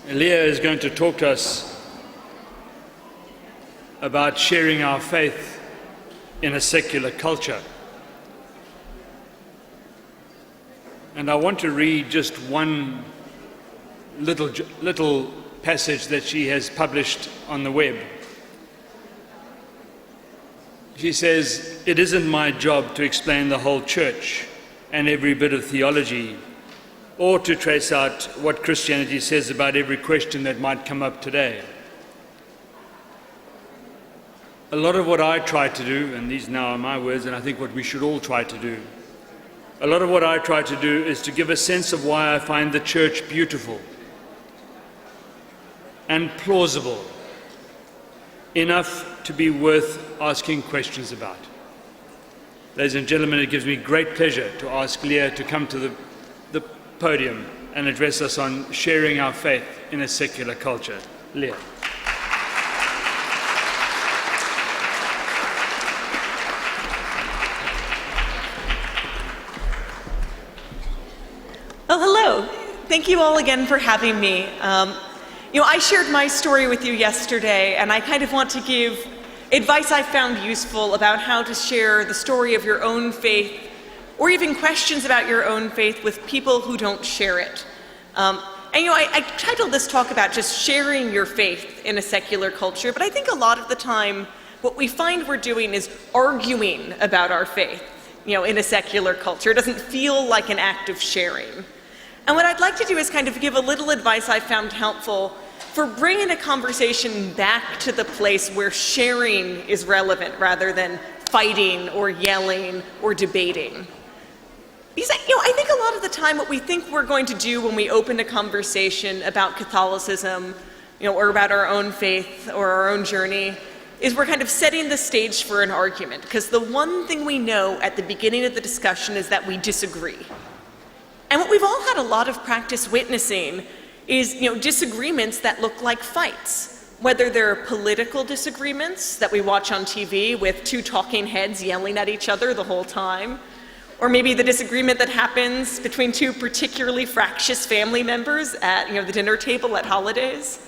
Leah is going to talk to us about sharing our faith in a secular culture. And I want to read just one little passage that she has published on the web. She says, "It isn't my job to explain the whole church and every bit of theology, or to trace out what Christianity says about every question that might come up today. A lot of what I try to do, and these now are my words, and I think what we should all try to do, a lot of what I try to do is to give a sense of why I find the church beautiful and plausible, enough to be worth asking questions about." Ladies and gentlemen, it gives me great pleasure to ask Leah to come to the podium and address us on sharing our faith in a secular culture. Leah. Well, hello. Thank you all again for having me. I shared my story with you yesterday, and I kind of want to give advice I found useful about how to share the story of your own faith, or even questions about your own faith, with people who don't share it. I titled this talk about just sharing your faith in a secular culture, but I think a lot of the time what we find we're doing is arguing about our faith, in a secular culture. It doesn't feel like an act of sharing. And what I'd like to do is kind of give a little advice I found helpful for bringing a conversation back to the place where sharing is relevant rather than fighting or yelling or debating. Because, I think a lot of the time what we think we're going to do when we open a conversation about Catholicism, or about our own faith or our own journey, is we're kind of setting the stage for an argument. Because the one thing we know at the beginning of the discussion is that we disagree. And what we've all had a lot of practice witnessing is, disagreements that look like fights. Whether they're political disagreements that we watch on TV with two talking heads yelling at each other the whole time, or maybe the disagreement that happens between two particularly fractious family members at the dinner table at holidays.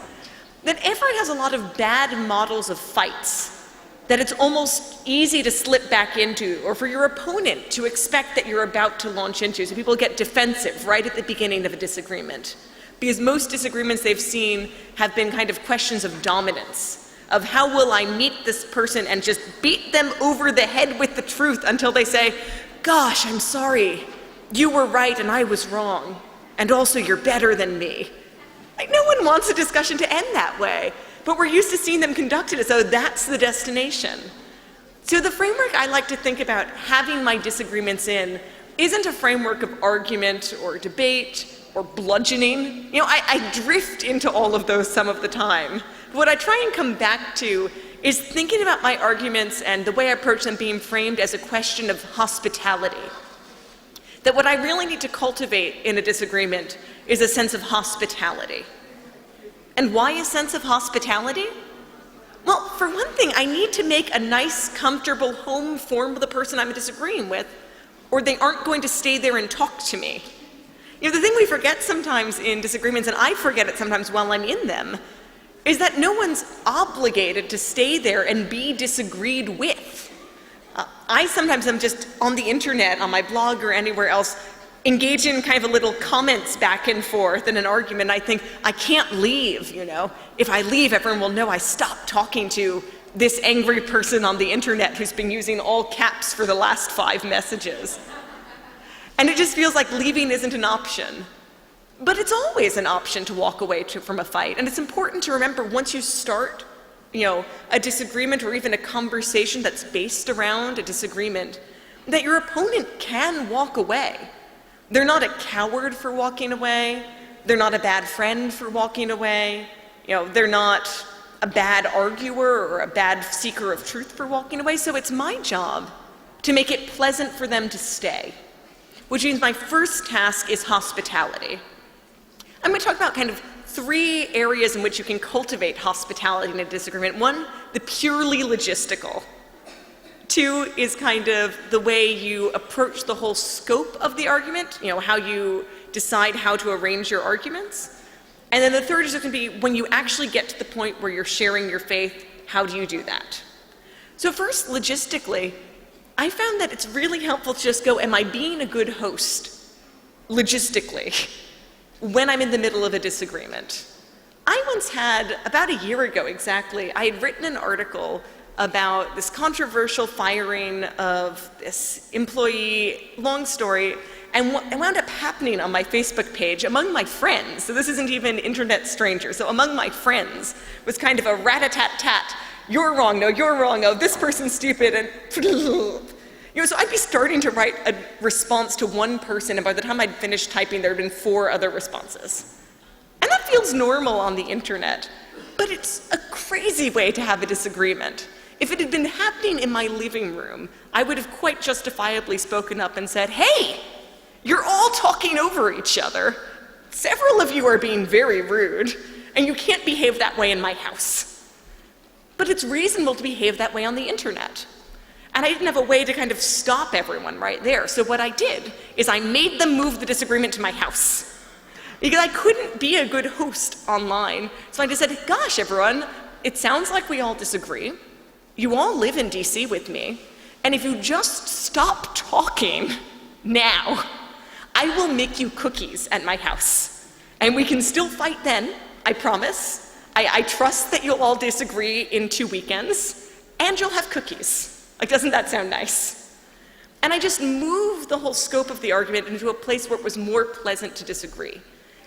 That everyone has a lot of bad models of fights that it's almost easy to slip back into, or for your opponent to expect that you're about to launch into. So people get defensive right at the beginning of a disagreement, because most disagreements they've seen have been kind of questions of dominance, of how will I meet this person and just beat them over the head with the truth until they say, "Gosh, I'm sorry, you were right and I was wrong, and also you're better than me." No one wants a discussion to end that way, but we're used to seeing them conducted as though that's the destination. So the framework I like to think about having my disagreements in isn't a framework of argument or debate or bludgeoning. I drift into all of those some of the time. What I try and come back to is thinking about my arguments and the way I approach them being framed as a question of hospitality. That what I really need to cultivate in a disagreement is a sense of hospitality. And why a sense of hospitality? Well, for one thing, I need to make a nice, comfortable home for the person I'm disagreeing with, or they aren't going to stay there and talk to me. The thing we forget sometimes in disagreements, and I forget it sometimes while I'm in them, is that no one's obligated to stay there and be disagreed with. I sometimes am just on the internet, on my blog or anywhere else, engage in kind of a little comments back and forth in an argument. I think, I can't leave, If I leave, everyone will know I stopped talking to this angry person on the internet who's been using all caps for the last 5 messages. And it just feels like leaving isn't an option. But it's always an option to walk away from a fight. And it's important to remember once you start, a disagreement or even a conversation that's based around a disagreement, that your opponent can walk away. They're not a coward for walking away. They're not a bad friend for walking away. They're not a bad arguer or a bad seeker of truth for walking away. So it's my job to make it pleasant for them to stay, which means my first task is hospitality. I'm going to talk about kind of 3 areas in which you can cultivate hospitality in a disagreement. 1, the purely logistical. 2 is kind of the way you approach the whole scope of the argument, how you decide how to arrange your arguments. And then the third is going to be when you actually get to the point where you're sharing your faith, how do you do that? So first, logistically, I found that it's really helpful to just go, am I being a good host, logistically, when I'm in the middle of a disagreement? I once had, about a year ago exactly, I had written an article about this controversial firing of this employee, long story, and what wound up happening on my Facebook page among my friends, so this isn't even internet strangers, so among my friends was kind of a rat-a-tat-tat, you're wrong, no, you're wrong, oh, this person's stupid, and so I'd be starting to write a response to one person, and by the time I'd finished typing, there had been 4 other responses. And that feels normal on the internet, but it's a crazy way to have a disagreement. If it had been happening in my living room, I would have quite justifiably spoken up and said, hey, you're all talking over each other. Several of you are being very rude, and you can't behave that way in my house. But it's reasonable to behave that way on the internet. And I didn't have a way to kind of stop everyone right there. So what I did is I made them move the disagreement to my house. Because I couldn't be a good host online. So I just said, gosh, everyone, it sounds like we all disagree. You all live in DC with me. And if you just stop talking now, I will make you cookies at my house. And we can still fight then, I promise. I trust that you'll all disagree in 2 weekends, and you'll have cookies. Like, doesn't that sound nice? And I just moved the whole scope of the argument into a place where it was more pleasant to disagree,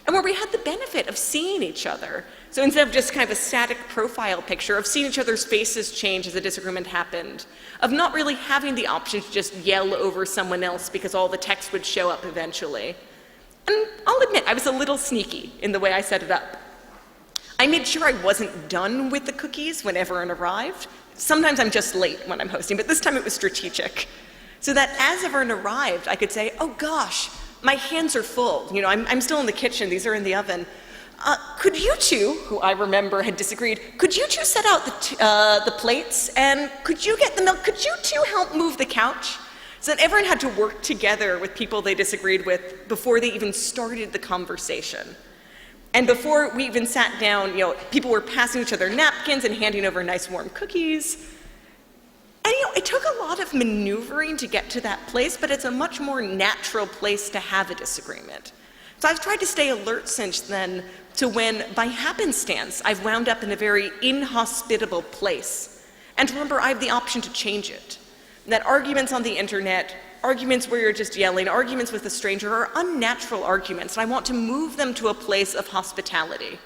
and where we had the benefit of seeing each other. So instead of just kind of a static profile picture, of seeing each other's faces change as a disagreement happened, of not really having the option to just yell over someone else because all the text would show up eventually. And I'll admit, I was a little sneaky in the way I set it up. I made sure I wasn't done with the cookies when everyone arrived. Sometimes I'm just late when I'm hosting, but this time it was strategic. So that as everyone arrived, I could say, oh gosh, my hands are full. You know, I'm still in the kitchen, these are in the oven. Could you two, who I remember had disagreed, could you two set out the plates, and could you get the milk? Could you two help move the couch? So that everyone had to work together with people they disagreed with before they even started the conversation. And before we even sat down, you know, people were passing each other napkins and handing over nice warm cookies. And you know, it took a lot of maneuvering to get to that place, but it's a much more natural place to have a disagreement. So I've tried to stay alert since then to when, by happenstance, I've wound up in a very inhospitable place. And to remember, I have the option to change it. That arguments on the internet, arguments where you're just yelling, arguments with a stranger are unnatural arguments, and I want to move them to a place of hospitality.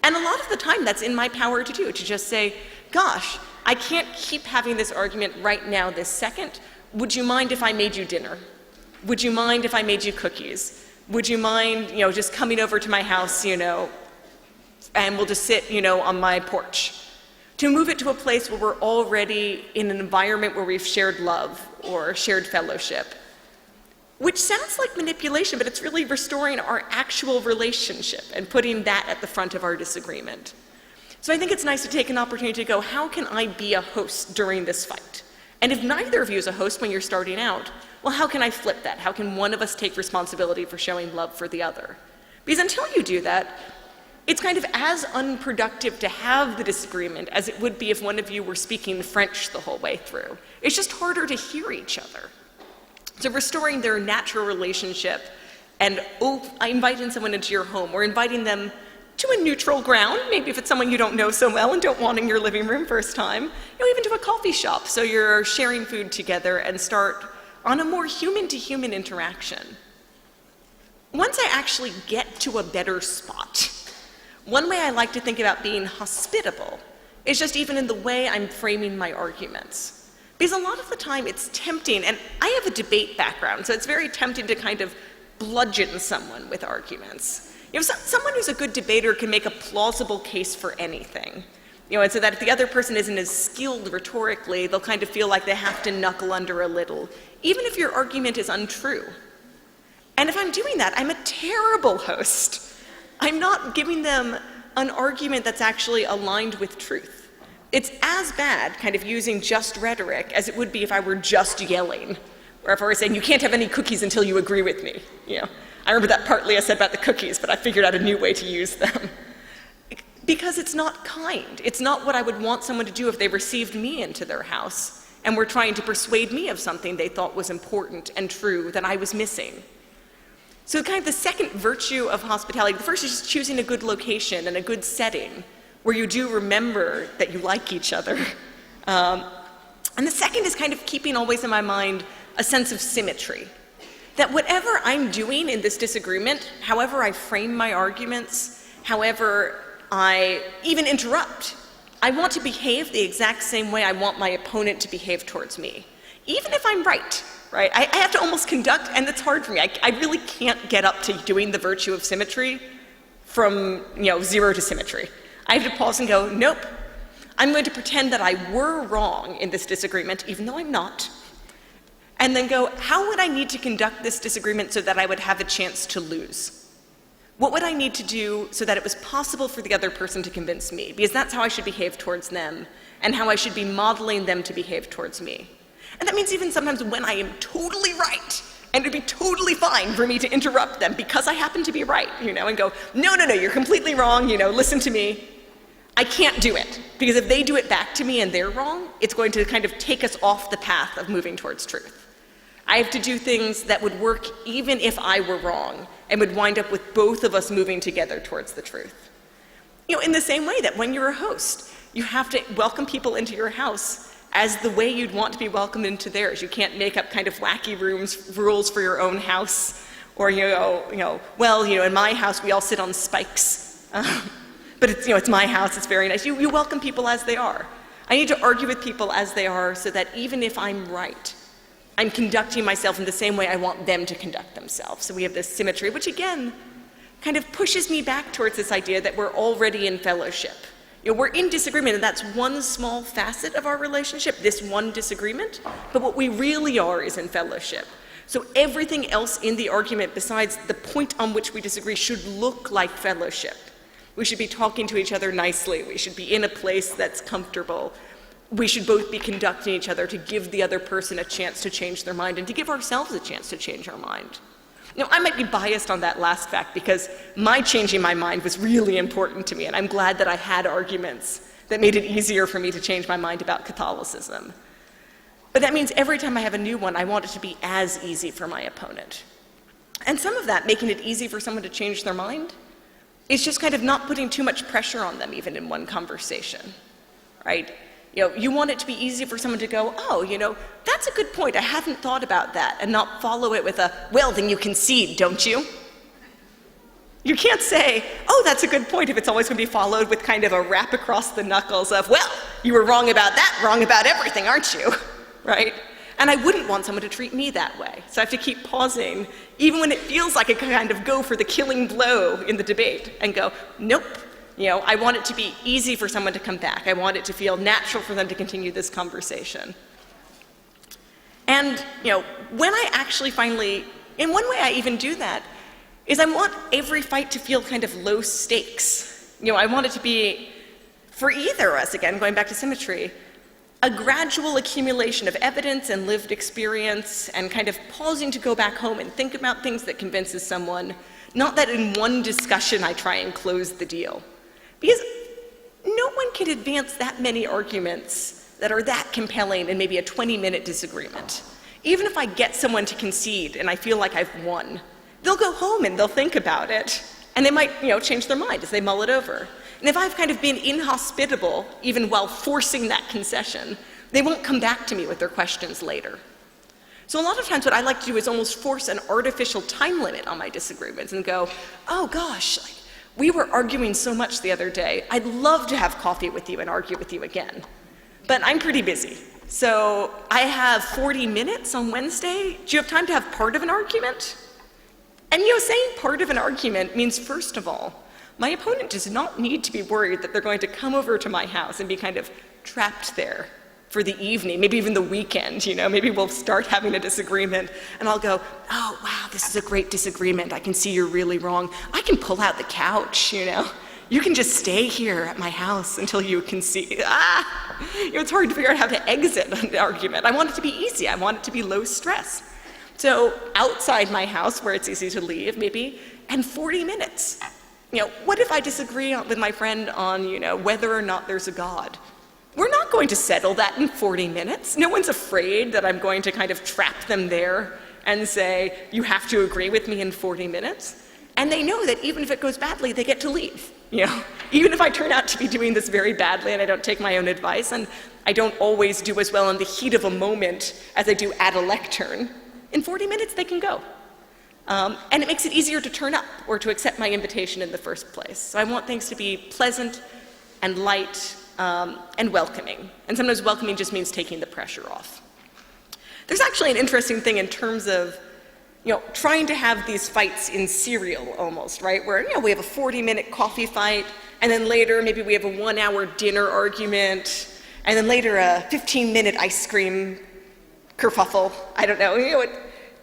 And a lot of the time that's in my power to do, to just say, gosh, I can't keep having this argument right now this second. Would you mind if I made you dinner? Would you mind if I made you cookies? Would you mind, you know, just coming over to my house, you know, and we'll just sit, you know, on my porch? To move it to a place where we're already in an environment where we've shared love or shared fellowship. Which sounds like manipulation, but it's really restoring our actual relationship and putting that at the front of our disagreement. So I think it's nice to take an opportunity to go, how can I be a host during this fight? And if neither of you is a host when you're starting out, well, how can I flip that? How can one of us take responsibility for showing love for the other? Because until you do that, it's kind of as unproductive to have the disagreement as it would be if one of you were speaking French the whole way through. It's just harder to hear each other. So restoring their natural relationship and inviting someone into your home or inviting them to a neutral ground, maybe if it's someone you don't know so well and don't want in your living room first time, you know, even to a coffee shop so you're sharing food together and start on a more human-to-human interaction. Once I actually get to a better spot, one way I like to think about being hospitable is just even in the way I'm framing my arguments. Because a lot of the time it's tempting, and I have a debate background, so it's very tempting to kind of bludgeon someone with arguments. You know, someone who's a good debater can make a plausible case for anything. You know, and so that if the other person isn't as skilled rhetorically, they'll kind of feel like they have to knuckle under a little, even if your argument is untrue. And if I'm doing that, I'm a terrible host. I'm not giving them an argument that's actually aligned with truth. It's as bad, kind of using just rhetoric, as it would be if I were just yelling, or if I were saying, you can't have any cookies until you agree with me. You know, I remember that part Leah said about the cookies, but I figured out a new way to use them. Because it's not kind. It's not what I would want someone to do if they received me into their house and were trying to persuade me of something they thought was important and true that I was missing. So kind of the second virtue of hospitality, the first is just choosing a good location and a good setting where you do remember that you like each other. And the second is kind of keeping always in my mind a sense of symmetry. That whatever I'm doing in this disagreement, however I frame my arguments, however I even interrupt, I want to behave the exact same way I want my opponent to behave towards me, even if I'm right? I have to almost conduct, and it's hard for me. I really can't get up to doing the virtue of symmetry from 0 to symmetry. I have to pause and go, nope, I'm going to pretend that I were wrong in this disagreement, even though I'm not, and then go, how would I need to conduct this disagreement so that I would have a chance to lose? What would I need to do so that it was possible for the other person to convince me? Because that's how I should behave towards them, and how I should be modeling them to behave towards me. And that means even sometimes when I am totally right, and it'd be totally fine for me to interrupt them because I happen to be right, and go, no, you're completely wrong, listen to me. I can't do it, because if they do it back to me and they're wrong, it's going to kind of take us off the path of moving towards truth. I have to do things that would work even if I were wrong, and would wind up with both of us moving together towards the truth. In the same way that when you're a host, you have to welcome people into your house as the way you'd want to be welcomed into theirs. You can't make up kind of wacky rules for your own house, or in my house we all sit on spikes, but it's my house, it's very nice. You welcome people as they are. I need to argue with people as they are so that even if I'm right, I'm conducting myself in the same way I want them to conduct themselves. So we have this symmetry, which again, kind of pushes me back towards this idea that we're already in fellowship. We're in disagreement, and that's one small facet of our relationship, this one disagreement, but what we really are is in fellowship. So everything else in the argument besides the point on which we disagree should look like fellowship. We should be talking to each other nicely. We should be in a place that's comfortable. We should both be conducting each other to give the other person a chance to change their mind and to give ourselves a chance to change our mind. I might be biased on that last fact because my changing my mind was really important to me, and I'm glad that I had arguments that made it easier for me to change my mind about Catholicism. But that means every time I have a new one, I want it to be as easy for my opponent. And some of that, making it easy for someone to change their mind, is just kind of not putting too much pressure on them even in one conversation, right? You want it to be easy for someone to go, oh, that's a good point, I hadn't thought about that, and not follow it with a, well, then you concede, don't you? You can't say, oh, that's a good point, if it's always going to be followed with kind of a rap across the knuckles of, well, you were wrong about that, wrong about everything, aren't you? Right? And I wouldn't want someone to treat me that way. So I have to keep pausing, even when it feels like I can kind of go for the killing blow in the debate, and go, nope. I want it to be easy for someone to come back. I want it to feel natural for them to continue this conversation. And, when I actually finally, in one way I even do that, is I want every fight to feel kind of low stakes. I want it to be, for either of us, again, going back to symmetry, a gradual accumulation of evidence and lived experience and kind of pausing to go back home and think about things that convinces someone, not that in one discussion I try and close the deal. Because no one can advance that many arguments that are that compelling in maybe a 20-minute disagreement. Even if I get someone to concede and I feel like I've won, they'll go home and they'll think about it, and they might, change their mind as they mull it over. And if I've kind of been inhospitable, even while forcing that concession, they won't come back to me with their questions later. So a lot of times what I like to do is almost force an artificial time limit on my disagreements and go, oh gosh, we were arguing so much the other day. I'd love to have coffee with you and argue with you again, but I'm pretty busy. So I have 40 minutes on Wednesday. Do you have time to have part of an argument? And saying part of an argument means, first of all, my opponent does not need to be worried that they're going to come over to my house and be kind of trapped there for the evening, maybe even the weekend, maybe we'll start having a disagreement and I'll go, oh, wow, this is a great disagreement. I can see you're really wrong. I can pull out the couch, You can just stay here at my house until you can see. It's hard to figure out how to exit an argument. I want it to be easy. I want it to be low stress. So outside my house where it's easy to leave, maybe, and 40 minutes. what if I disagree with my friend on, whether or not there's a God? We're not going to settle that in 40 minutes. No one's afraid that I'm going to kind of trap them there and say, you have to agree with me in 40 minutes. And they know that even if it goes badly, they get to leave. Even if I turn out to be doing this very badly and I don't take my own advice, and I don't always do as well in the heat of a moment as I do at a lectern, in 40 minutes they can go. And it makes it easier to turn up or to accept my invitation in the first place. So I want things to be pleasant and light and welcoming. And sometimes welcoming just means taking the pressure off. There's actually an interesting thing in terms of trying to have these fights in serial almost, right? Where, we have a 40-minute coffee fight, and then later maybe we have a 1-hour dinner argument, and then later a 15-minute ice cream kerfuffle. I don't know. It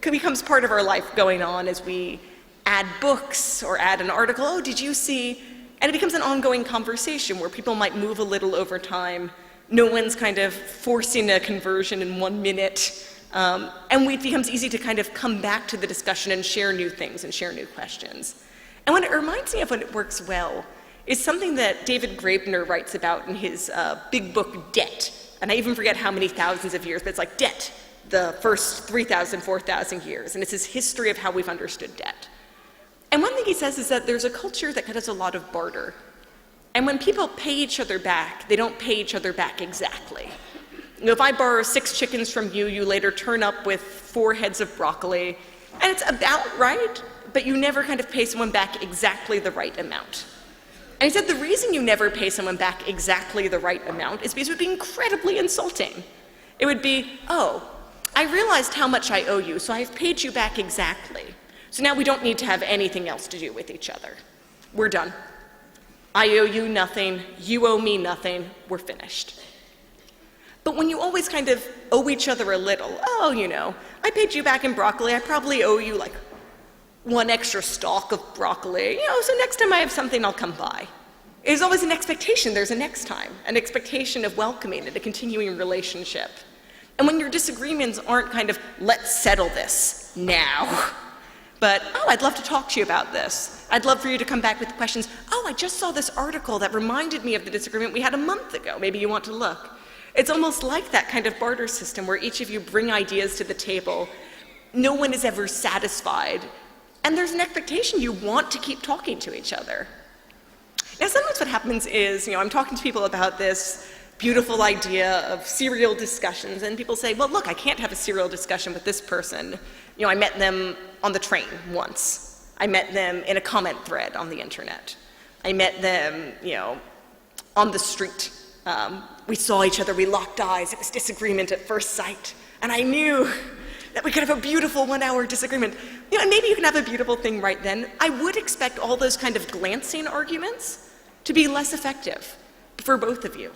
becomes part of our life going on as we add books or add an article. Oh, did you see? And it becomes an ongoing conversation where people might move a little over time. No one's kind of forcing a conversion in 1 minute. And it becomes easy to kind of come back to the discussion and share new things and share new questions. And what it reminds me of when it works well is something that David Graebener writes about in his big book, Debt. And I even forget how many thousands of years, but it's like debt, the first 3,000, 4,000 years. And it's his history of how we've understood debt. And one thing he says is that there's a culture that does a lot of barter. And when people pay each other back, they don't pay each other back exactly. If I borrow 6 chickens from you, you later turn up with 4 heads of broccoli, and it's about right, but you never kind of pay someone back exactly the right amount. And he said the reason you never pay someone back exactly the right amount is because it would be incredibly insulting. It would be, oh, I realized how much I owe you, so I've paid you back exactly. So now we don't need to have anything else to do with each other. We're done. I owe you nothing, you owe me nothing, we're finished. But when you always kind of owe each other a little, oh, I paid you back in broccoli, I probably owe you like 1 extra stalk of broccoli, so next time I have something, I'll come by. There's always an expectation, there's a next time, an expectation of welcoming and a continuing relationship. And when your disagreements aren't kind of, let's settle this now, but, I'd love to talk to you about this. I'd love for you to come back with questions. I just saw this article that reminded me of the disagreement we had a month ago. Maybe you want to look. It's almost like that kind of barter system where each of you bring ideas to the table. No one is ever satisfied. And there's an expectation you want to keep talking to each other. Now, sometimes what happens is, I'm talking to people about this beautiful idea of serial discussions, and people say, well, look, I can't have a serial discussion with this person. I met them on the train once. I met them in a comment thread on the internet. I met them, on the street. We saw each other, we locked eyes, it was disagreement at first sight. And I knew that we could have a beautiful 1-hour disagreement. And maybe you can have a beautiful thing right then. I would expect all those kind of glancing arguments to be less effective for both of you,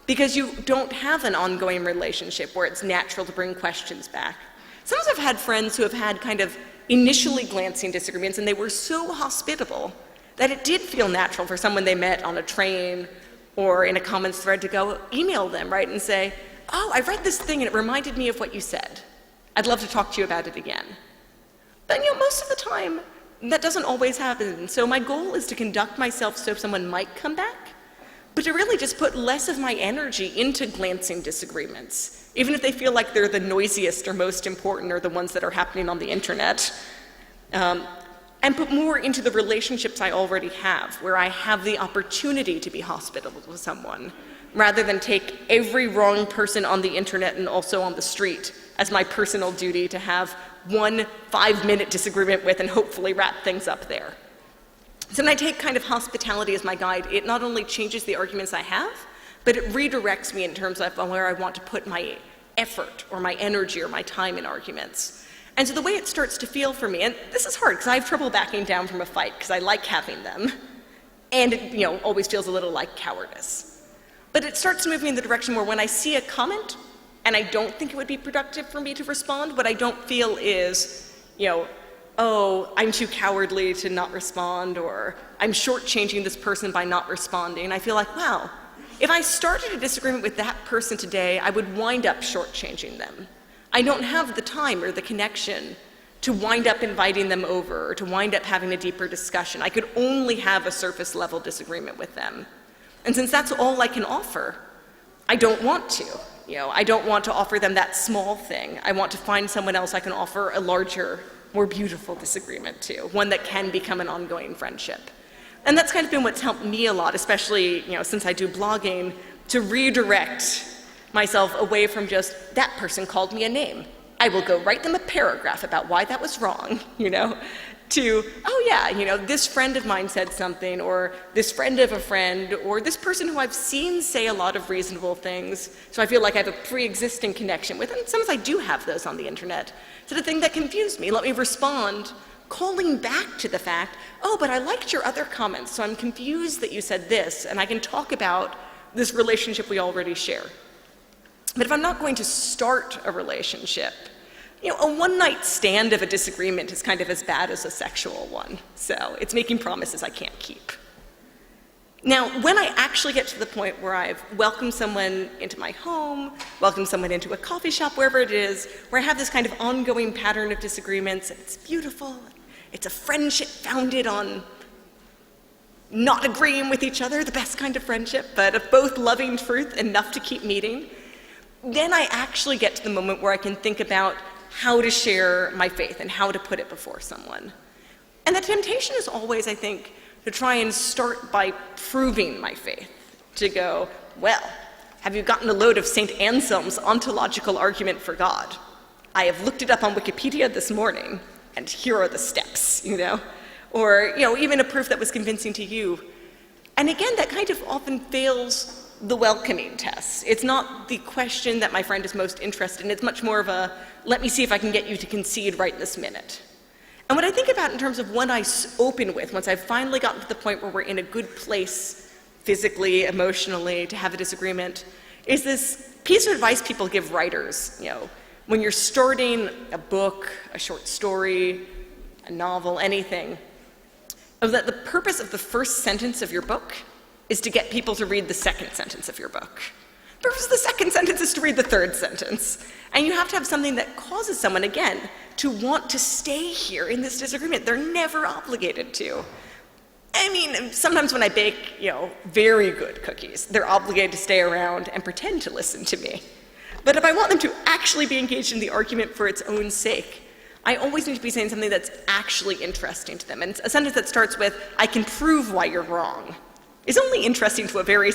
because you don't have an ongoing relationship where it's natural to bring questions back. Sometimes I've had friends who have had kind of initially glancing disagreements, and they were so hospitable that it did feel natural for someone they met on a train or in a comments thread to go email them, right, and say, I read this thing and it reminded me of what you said. I'd love to talk to you about it again. But most of the time, that doesn't always happen. So my goal is to conduct myself so someone might come back, but to really just put less of my energy into glancing disagreements, even if they feel like they're the noisiest or most important or the ones that are happening on the internet, and put more into the relationships I already have, where I have the opportunity to be hospitable with someone, rather than take every wrong person on the internet and also on the street as my personal duty to have 1 5-minute disagreement with and hopefully wrap things up there. So when I take kind of hospitality as my guide, it not only changes the arguments I have, but it redirects me in terms of where I want to put my effort or my energy or my time in arguments. And so the way it starts to feel for me, and this is hard because I have trouble backing down from a fight because I like having them, and it always feels a little like cowardice. But it starts to move me in the direction where when I see a comment and I don't think it would be productive for me to respond, what I don't feel is, I'm too cowardly to not respond, or I'm shortchanging this person by not responding. I feel like, wow, if I started a disagreement with that person today, I would wind up shortchanging them. I don't have the time or the connection to wind up inviting them over, or to wind up having a deeper discussion. I could only have a surface level disagreement with them. And since that's all I can offer, I don't want to. I don't want to offer them that small thing. I want to find someone else I can offer a larger, more beautiful disagreement to, one that can become an ongoing friendship. And that's kind of been what's helped me a lot, especially since I do blogging, to redirect myself away from just, that person called me a name. I will go write them a paragraph about why that was wrong, to, oh yeah, this friend of mine said something, or this friend of a friend, or this person who I've seen say a lot of reasonable things, so I feel like I have a pre-existing connection with, and sometimes I do have those on the internet. So the thing that confused me, let me respond, calling back to the fact, oh, but I liked your other comments, so I'm confused that you said this, and I can talk about this relationship we already share. But if I'm not going to start a relationship, a one-night stand of a disagreement is kind of as bad as a sexual one. So it's making promises I can't keep. Now, when I actually get to the point where I've welcomed someone into my home, welcomed someone into a coffee shop, wherever it is, where I have this kind of ongoing pattern of disagreements, and it's beautiful, it's a friendship founded on not agreeing with each other, the best kind of friendship, but of both loving truth enough to keep meeting, then I actually get to the moment where I can think about how to share my faith and how to put it before someone. And the temptation is always, I think, to try and start by proving my faith. To go, well, have you gotten a load of St. Anselm's ontological argument for God? I have looked it up on Wikipedia this morning, and here are the steps, Or, even a proof that was convincing to you. And again, that kind of often fails the welcoming test. It's not the question that my friend is most interested in. It's much more of a, let me see if I can get you to concede right this minute. And what I think about in terms of when I open with, once I've finally gotten to the point where we're in a good place, physically, emotionally, to have a disagreement, is this piece of advice people give writers, when you're starting a book, a short story, a novel, anything, that the purpose of the first sentence of your book is to get people to read the second sentence of your book. The purpose of the second sentence is to read the third sentence. And you have to have something that causes someone, again, to want to stay here in this disagreement. They're never obligated to. I mean, sometimes when I bake, very good cookies, they're obligated to stay around and pretend to listen to me. But if I want them to actually be engaged in the argument for its own sake, I always need to be saying something that's actually interesting to them. And a sentence that starts with, I can prove why you're wrong, is only interesting to a very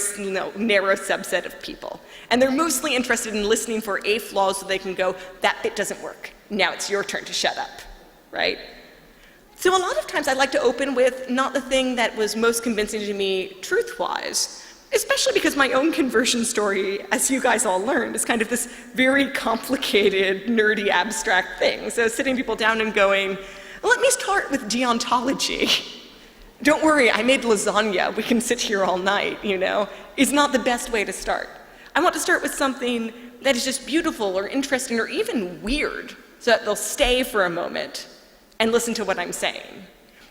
narrow subset of people. And they're mostly interested in listening for a flaw so they can go, that bit doesn't work. Now it's your turn to shut up, right? So a lot of times I like to open with not the thing that was most convincing to me truth-wise, especially because my own conversion story, as you guys all learned, is kind of this very complicated, nerdy, abstract thing. So sitting people down and going, let me start with deontology. Don't worry, I made lasagna, we can sit here all night, is not the best way to start. I want to start with something that is just beautiful or interesting or even weird, so that they'll stay for a moment and listen to what I'm saying.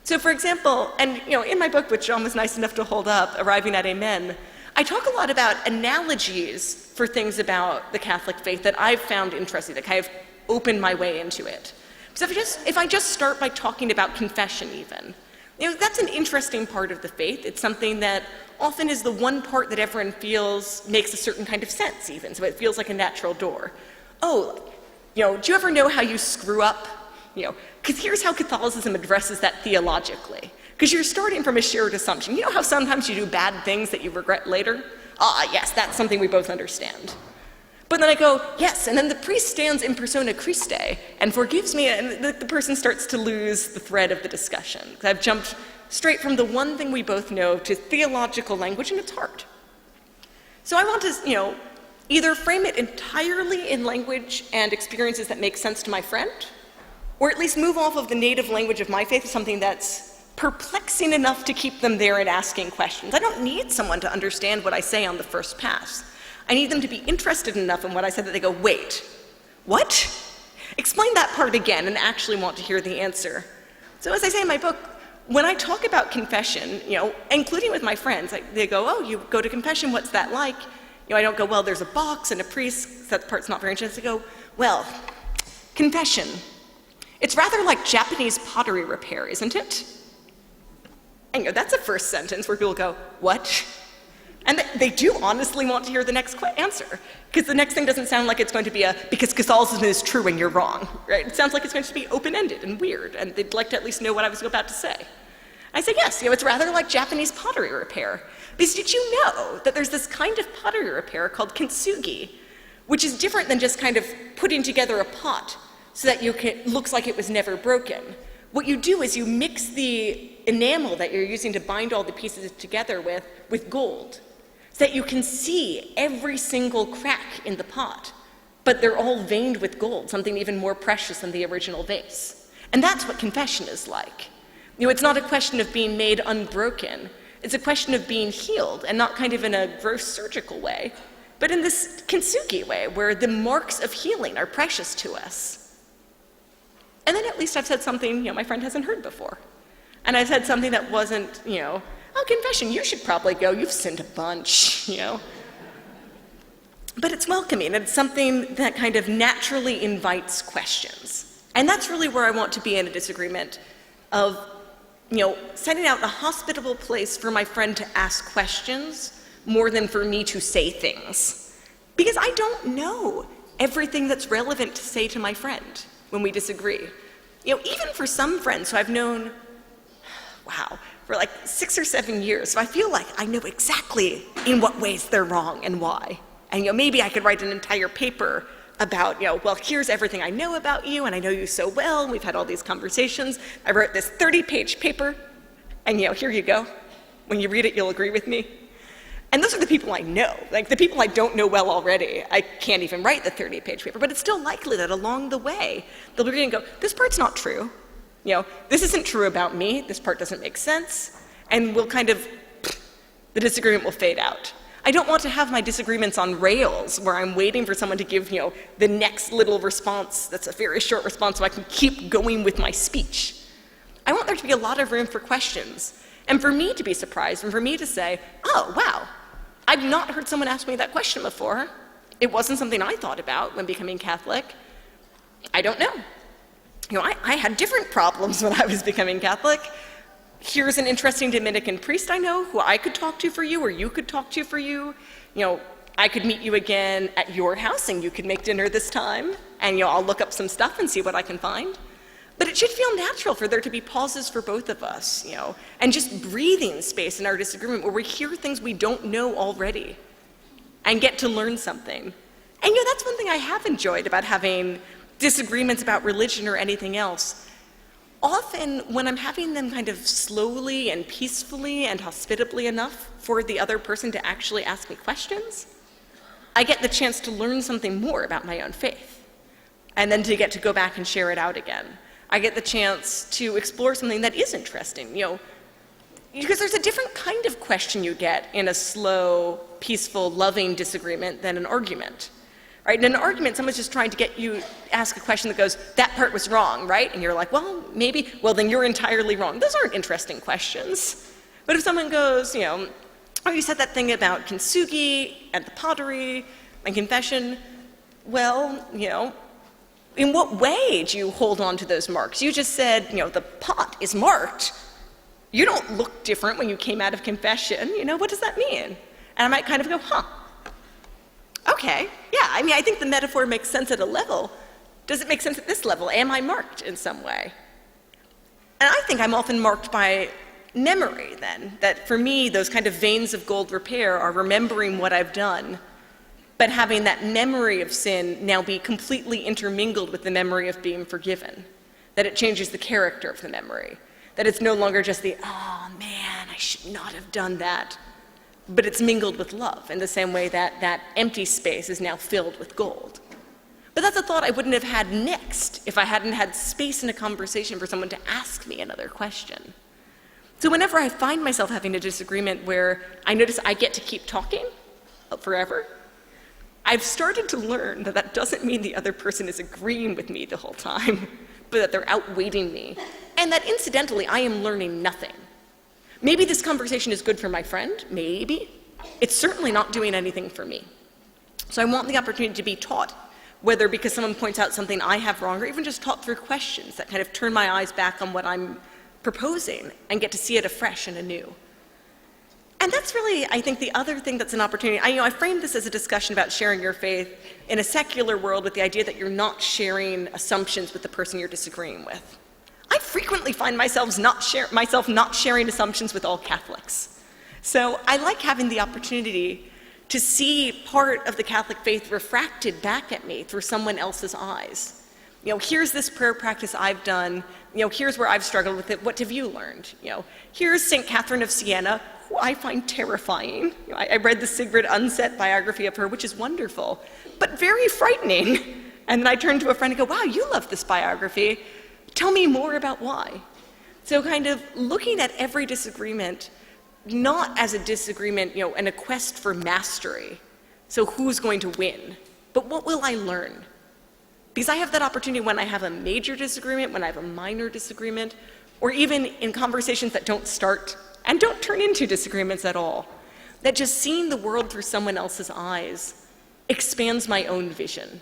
So for example, and in my book, which John was nice enough to hold up, Arriving at Amen, I talk a lot about analogies for things about the Catholic faith that I've found interesting, that kind of opened my way into it. So if I just start by talking about confession even, that's an interesting part of the faith. It's something that often is the one part that everyone feels makes a certain kind of sense even, so it feels like a natural door. Oh, do you ever know how you screw up? Because here's how Catholicism addresses that theologically. Because you're starting from a shared assumption. You know how sometimes you do bad things that you regret later? Ah, yes, that's something we both understand. But then I go, yes, and then the priest stands in persona Christe and forgives me, and the person starts to lose the thread of the discussion. I've jumped straight from the one thing we both know to theological language, and it's hard. So I want to, either frame it entirely in language and experiences that make sense to my friend, or at least move off of the native language of my faith to something that's perplexing enough to keep them there and asking questions. I don't need someone to understand what I say on the first pass. I need them to be interested enough in what I said that they go, wait, what? Explain that part again, and actually want to hear the answer. So as I say in my book, when I talk about confession, including with my friends, they go, oh, you go to confession, what's that like? I don't go, well, there's a box and a priest, that part's not very interesting. I go, well, confession. It's rather like Japanese pottery repair, isn't it? And that's a first sentence where people go, what? And they do honestly want to hear the next answer, because the next thing doesn't sound like it's going to be because Catholicism is true and you're wrong, right? It sounds like it's going to be open-ended and weird, and they'd like to at least know what I was about to say. I say, yes, it's rather like Japanese pottery repair. Because did you know that there's this kind of pottery repair called kintsugi, which is different than just kind of putting together a pot so that looks like it was never broken. What you do is you mix the enamel that you're using to bind all the pieces together with gold, so that you can see every single crack in the pot, but they're all veined with gold, something even more precious than the original vase. And that's what confession is like. It's not a question of being made unbroken. It's a question of being healed, and not kind of in a gross surgical way, but in this kintsugi way, where the marks of healing are precious to us. And then at least I've said something, my friend hasn't heard before. And I've said something that wasn't, oh, confession, you should probably go, you've sinned a bunch, But it's welcoming, and it's something that kind of naturally invites questions. And that's really where I want to be in a disagreement of, setting out a hospitable place for my friend to ask questions more than for me to say things. Because I don't know everything that's relevant to say to my friend when we disagree. Even for some friends who I've known, for like 6 or 7 years, so I feel like I know exactly in what ways they're wrong and why. And maybe I could write an entire paper about, well, here's everything I know about you, and I know you so well, and we've had all these conversations. I wrote this 30-page paper, and here you go. When you read it, you'll agree with me. And those are the people I know. Like, the people I don't know well already, I can't even write the 30-page paper, but it's still likely that along the way, they'll be reading and go, this part's not true. This isn't true about me, this part doesn't make sense, and the disagreement will fade out. I don't want to have my disagreements on rails where I'm waiting for someone to give, the next little response that's a very short response so I can keep going with my speech. I want there to be a lot of room for questions, and for me to be surprised, and for me to say, oh, wow, I've not heard someone ask me that question before. It wasn't something I thought about when becoming Catholic. I don't know. I had different problems when I was becoming Catholic. Here's an interesting Dominican priest I know who I could talk to for you, or you could talk to for you. I could meet you again at your house, and you could make dinner this time, and I'll look up some stuff and see what I can find. But it should feel natural for there to be pauses for both of us, and just breathing space in our disagreement where we hear things we don't know already and get to learn something. And that's one thing I have enjoyed about having disagreements about religion or anything else. Often when I'm having them kind of slowly and peacefully and hospitably enough for the other person to actually ask me questions, I get the chance to learn something more about my own faith, and then to get to go back and share it out again. I get the chance to explore something that is interesting, because there's a different kind of question you get in a slow, peaceful, loving disagreement than an argument. Right? In an argument, someone's just trying to get you to ask a question that goes, that part was wrong, right? And you're like, well, maybe, well, then you're entirely wrong. Those aren't interesting questions. But if someone goes, oh, you said that thing about kintsugi and the pottery and confession, well, in what way do you hold on to those marks? You just said, the pot is marked. You don't look different when you came out of confession. What does that mean? And I might kind of go, okay, yeah, I think the metaphor makes sense at a level. Does it make sense at this level? Am I marked in some way? And I think I'm often marked by memory then, that for me, those kind of veins of gold repair are remembering what I've done, but having that memory of sin now be completely intermingled with the memory of being forgiven, that it changes the character of the memory, that it's no longer just the, oh man, I should not have done that, but it's mingled with love in the same way that that empty space is now filled with gold. But that's a thought I wouldn't have had next if I hadn't had space in a conversation for someone to ask me another question. So whenever I find myself having a disagreement where I notice I get to keep talking forever, I've started to learn that that doesn't mean the other person is agreeing with me the whole time, but that they're outweighting me, and that incidentally I am learning nothing. Maybe this conversation is good for my friend, maybe. It's certainly not doing anything for me. So I want the opportunity to be taught whether because someone points out something I have wrong, or even just talk through questions that kind of turn my eyes back on what I'm proposing and get to see it afresh and anew. And that's really, I think, the other thing that's an opportunity. I framed this as a discussion about sharing your faith in a secular world with the idea that you're not sharing assumptions with the person you're disagreeing with. I frequently find myself not sharing assumptions with all Catholics. So I like having the opportunity to see part of the Catholic faith refracted back at me through someone else's eyes. Here's this prayer practice I've done. Here's where I've struggled with it. What have you learned? Here's St. Catherine of Siena, who I find terrifying. I read the Sigrid Undset biography of her, which is wonderful, but very frightening. And then I turned to a friend and go, wow, you love this biography. Tell me more about why. So kind of looking at every disagreement not as a disagreement, and a quest for mastery. So who's going to win? But what will I learn? Because I have that opportunity when I have a major disagreement, when I have a minor disagreement, or even in conversations that don't start and don't turn into disagreements at all. That just seeing the world through someone else's eyes expands my own vision.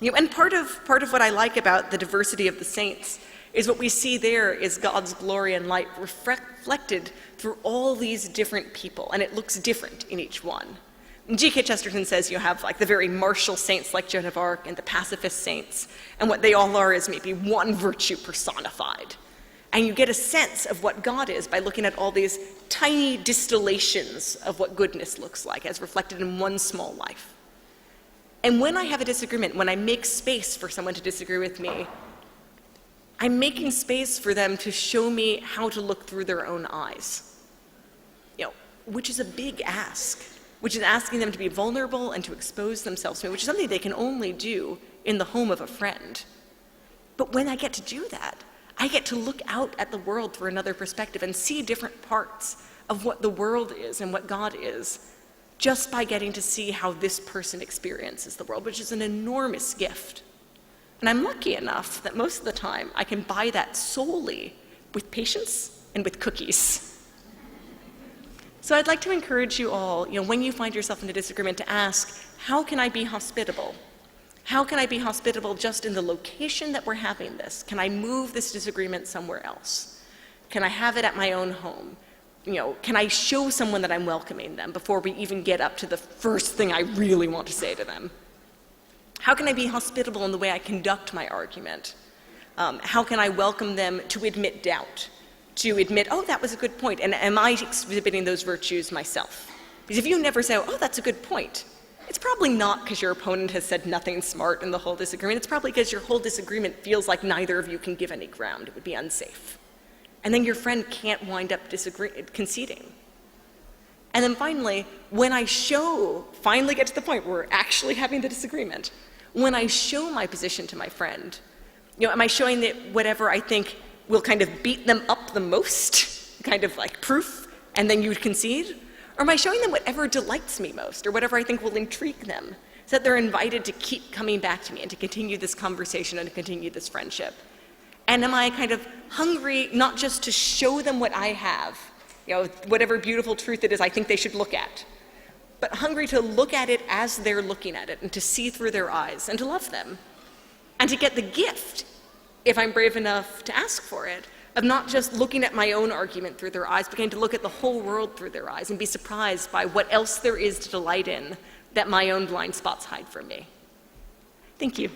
And part of what I like about the diversity of the saints is what we see there is God's glory and light reflected through all these different people, and it looks different in each one. G.K. Chesterton says you have the very martial saints like Joan of Arc and the pacifist saints, and what they all are is maybe one virtue personified. And you get a sense of what God is by looking at all these tiny distillations of what goodness looks like as reflected in one small life. And when I have a disagreement, when I make space for someone to disagree with me, I'm making space for them to show me how to look through their own eyes, which is a big ask, which is asking them to be vulnerable and to expose themselves to me, which is something they can only do in the home of a friend. But when I get to do that, I get to look out at the world through another perspective and see different parts of what the world is and what God is, just by getting to see how this person experiences the world, which is an enormous gift. And I'm lucky enough that most of the time I can buy that solely with patience and with cookies. So I'd like to encourage you all, when you find yourself in a disagreement, to ask, how can I be hospitable? How can I be hospitable just in the location that we're having this? Can I move this disagreement somewhere else? Can I have it at my own home? Can I show someone that I'm welcoming them before we even get up to the first thing I really want to say to them? How can I be hospitable in the way I conduct my argument? How can I welcome them to admit doubt? To admit, oh, that was a good point, and am I exhibiting those virtues myself? Because if you never say, oh, that's a good point, it's probably not because your opponent has said nothing smart in the whole disagreement. It's probably because your whole disagreement feels like neither of you can give any ground. It would be unsafe. And then your friend can't wind up conceding. And then finally, when I finally get to the point where we're actually having the disagreement, when I show my position to my friend, am I showing that whatever I think will kind of beat them up the most, kind of like proof, and then you concede? Or am I showing them whatever delights me most, or whatever I think will intrigue them, so that they're invited to keep coming back to me and to continue this conversation and to continue this friendship? And am I kind of hungry not just to show them what I have, whatever beautiful truth it is I think they should look at, but hungry to look at it as they're looking at it and to see through their eyes and to love them, and to get the gift, if I'm brave enough to ask for it, of not just looking at my own argument through their eyes, but getting to look at the whole world through their eyes and be surprised by what else there is to delight in that my own blind spots hide from me. Thank you.